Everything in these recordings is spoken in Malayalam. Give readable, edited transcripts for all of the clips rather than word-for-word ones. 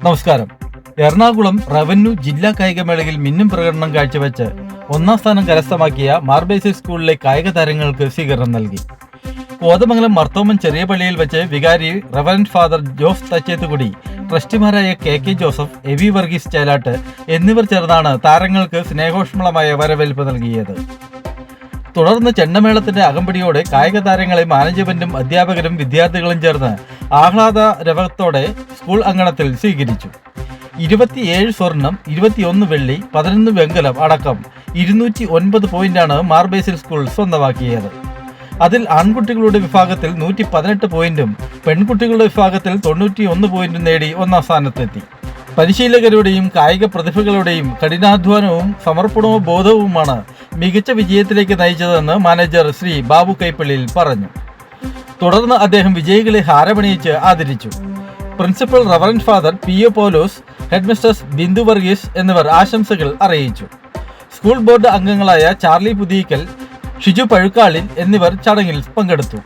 നമസ്കാരം. എറണാകുളം റവന്യൂ ജില്ലാ കായികമേളയിൽ മിന്നും പ്രകടനം കാഴ്ചവെച്ച് ഒന്നാം സ്ഥാനം കരസ്ഥമാക്കിയ മാർബേസിൽ സ്കൂളിലെ കായിക താരങ്ങൾക്ക് സ്വീകരണം നൽകി. കോതമംഗലം മർത്തോമൻ ചെറിയ പള്ളിയിൽ വെച്ച് വികാരി റവറന്റ് ഫാദർ ജോസ് തച്ചേത്തുകുടി, ട്രസ്റ്റിമാരായ K Joseph, A V Varghese Chelat എന്നിവർ ചേർന്നാണ് താരങ്ങൾക്ക് സ്നേഹോഷ്മളമായ വരവേൽപ്പ് നൽകിയത്. തുടർന്ന് ചെണ്ടമേളത്തിന്റെ അകമ്പടിയോടെ കായിക താരങ്ങളെ മാനേജ്മെന്റും അധ്യാപകരും വിദ്യാർത്ഥികളും ചേർന്ന് ആഹ്ലാദ രവത്തോടെ സ്കൂൾ അങ്കണത്തിൽ സ്വീകരിച്ചു. 27 സ്വർണം, 21 വെള്ളി, 11 വെങ്കലം അടക്കം 209 പോയിന്റാണ് മാർബേസിൽ സ്കൂൾ സ്വന്തമാക്കിയത്. അതിൽ ആൺകുട്ടികളുടെ വിഭാഗത്തിൽ 118 പോയിന്റും പെൺകുട്ടികളുടെ വിഭാഗത്തിൽ 91 പോയിന്റും നേടി ഒന്നാം സ്ഥാനത്തെത്തി. പരിശീലകരുടെയും കായിക പ്രതിഭകളുടെയും കഠിനാധ്വാനവും സമർപ്പണവും ബോധവുമാണ് മികച്ച വിജയത്തിലേക്ക് നയിച്ചതെന്ന് മാനേജർ ശ്രീ ബാബു കൈപ്പള്ളിയിൽ പറഞ്ഞു. തുടർന്ന് അദ്ദേഹം വിജയികളെ ഹാരമണിയിച്ച് ആദരിച്ചു. Principal reverend father P.O. Paulose, headmistress Bindu Varghese എന്നിവർ ആശംസകൾ അറിയിച്ചു. സ്കൂൾ ബോർഡ് അംഗങ്ങളായ ചാർലി പുതിയിക്കൽ, ഷിജു പഴുക്കാളിൽ എന്നിവർ ചടങ്ങിൽ പങ്കെടുത്തു.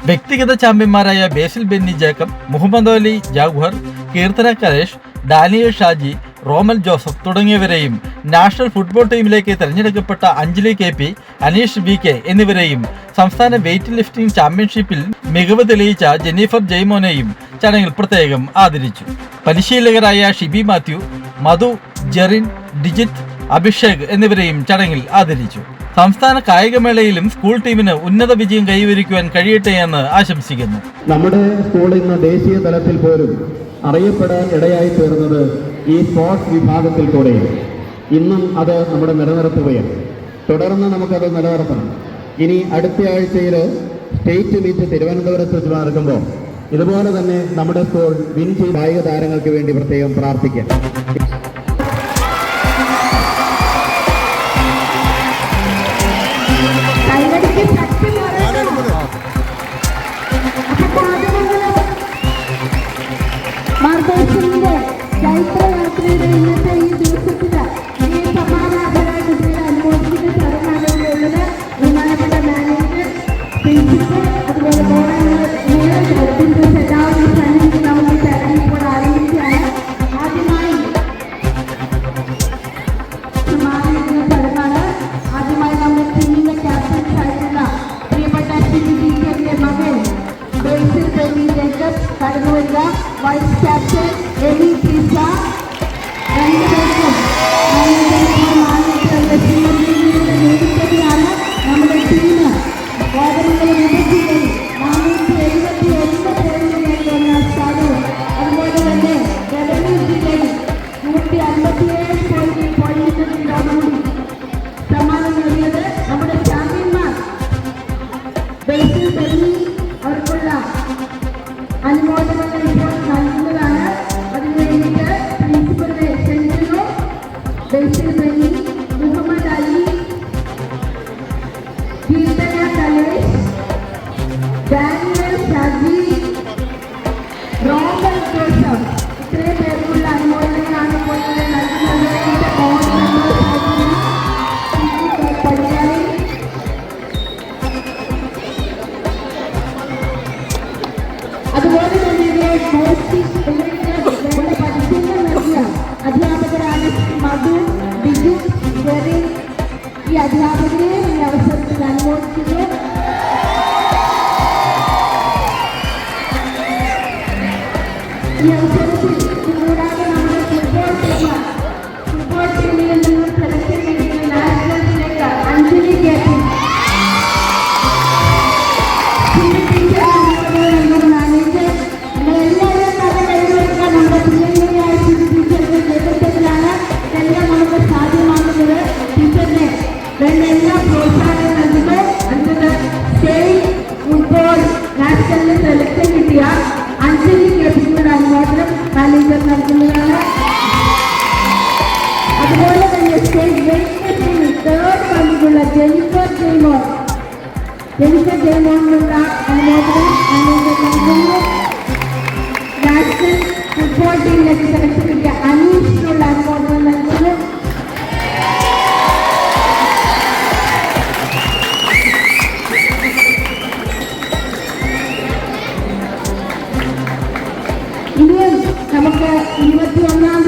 വ്യക്തിഗത ചാമ്പ്യന്മാരായ Basil Benny Jacob, Muhammad Ali Jaguar, Keerthana Kalesh, Daniel Shaji, Romal Joseph തുടങ്ങിയവരെയും നാഷണൽ ഫുട്ബോൾ ടീമിലേക്ക് തെരഞ്ഞെടുക്കപ്പെട്ട അഞ്ജലി KP, അനീഷ് VK എന്നിവരെയും സംസ്ഥാന വെയ്റ്റ് ലിഫ്റ്റിംഗ് ചാമ്പ്യൻഷിപ്പിൽ മികവ് തെളിയിച്ച ജെന്നിഫർ ജെയ്മോനെയും ചടങ്ങിൽ പ്രത്യേകം ആദരിച്ചു. പരിശീലകരായ ഷിബി മാത്യു, മധു, ജെറിൻ, ഡിജിത്ത്, അഭിഷേക് എന്നിവരെയും ചടങ്ങിൽ ആദരിച്ചു. സംസ്ഥാന കായികമേളയിലും സ്കൂൾ ടീമിന് ഉന്നത വിജയം കൈവരിക്കുവാൻ കഴിയട്ടെ എന്ന് ആശംസിക്കുന്നു. നമ്മുടെ സ്കൂൾ ഇന്ന് ദേശീയ തലത്തിൽ പോലും അറിയപ്പെടാൻ ഇടയായി തീർന്നത് ഈ സ്പോർട്സ് വിഭാഗത്തിൽ കൂടെ. ഇന്നും അത് നമ്മുടെ നിലനിർത്തുകയാണ്. തുടർന്ന് നമുക്കത് നിലനിർത്തണം. ഇനി അടുത്ത ആഴ്ചയിൽ സ്റ്റേറ്റ് മീറ്റ് തിരുവനന്തപുരത്ത് വെച്ച് നടക്കുമ്പോൾ ഇതുപോലെ തന്നെ നമ്മുടെ സ്കൂൾ വിൻ ചെയ്ത കായിക താരങ്ങൾക്ക് വേണ്ടി പ്രത്യേകം പ്രാർത്ഥിക്കാം. മാർബേസിന്റെ ചൈത്രയാത്രയുടെ ഇന്നത്തെ ഈ ദിവസത്തിന് ഈ സമാരാധനായ കുട്ടികളെ അനുമോദിക്കുന്ന ചടങ്ങാണുള്ളത്. ബഹുമാനപ്പെട്ട മാനേജർ, പ്രിൻസിപ്പൽ, അതുപോലെ എല്ലാവരും സന്നിധി നമുക്ക് ചടങ്ങ് ഇപ്പോൾ ആരംഭിക്കുകയാണ്. ആദ്യമായി സമാധാനിക്കുന്ന ചടങ്ങാണ്. ആദ്യമായി നമ്മുടെ ടീമിന്റെ ക്യാപ്റ്റൻസ് ആയിട്ടുള്ള പ്രിയപ്പെട്ട ടീച്ചറിന്റെ മകൻ ബേസിൽ ബെന്നി ജേക്കബ് കടന്നു വരിക. വൈസ് ക്യാപ്റ്റൻ എവി വർഗീസ്, രണ്ടുപേർക്കും നേതൃത്വത്തിലാണ് നമ്മുടെ ടീം കോതമംഗലം ഉപജില്ലയിൽ 471 പോയിന്റ് ഒന്നാം സ്ഥാനവും, അതുപോലെ തന്നെ റവന്യൂ ജില്ലയിൽ 157 പോയിന്റോടുകൂടി സമ്മാനം നേടിയത്. നമ്മുടെ ചാമ്പ്യന്മാർ ബേസിൽ ബെന്നി അവർക്കുള്ള അനുമോദനങ്ങൾ ഇപ്പോൾ നൽകുന്നതാണ്. അതിനുവേണ്ടിയിട്ട് പ്രിൻസിപ്പലിനെ ക്ഷണിക്കുന്നു. Basil Benny, Muhammad Ali, Keerthana Kalesh, Daniel Shaji, Romal Joseph, ഇത്രയും പേർക്കുള്ള അനുമോദനങ്ങളാണ് ഇപ്പോൾ നൽകുന്നത്. അതുപോലെ തന്നെ പരിശീലനം നൽകിയ അധ്യാപകരാണ് മധു, ബിജു, ജെറിൻ. ഈ അധ്യാപകരെ ഈ അവസരത്തിൽ അനുമോദിക്കുന്നു. ഈ അവസരത്തിൽ കൂടാതെ നമ്മുടെ ഫുട്ബോൾ ടീമിൽ നിന്ന് സെലക്ഷൻ നേടിയ നാഷണൽസിലേക്ക് അഞ്ജലി KP, എല്ലാ പ്രോത്സാഹനം നൽകുന്നു. അടുത്തത് സ്റ്റേറ്റ് ഫുട്ബോൾ നാഷണൽ സെലക്ഷൻ കിട്ടിയ അഞ്ജലി KPയുടെ അനുമോദനം മാനേജർ നൽകുന്നതാണ്. അതുപോലെ തന്നെ സ്റ്റേറ്റ് വെയ്റ്റ് ലിഫ്റ്റിംഗിൽ 3rd റാങ്കിലുള്ള ജെന്നിഫർ ജെയ്മോനുള്ള അനുമോദനം മാനേജർ നൽകുന്നു. നാഷണൽ ഫുട്ബോൾ ടീമിലേക്ക് സെലക്ഷൻ കിട്ടിയ അനീഷിനുള്ള അനുമോദനം നൽകുന്നു. ഇനിയും നമുക്ക് 21-ാം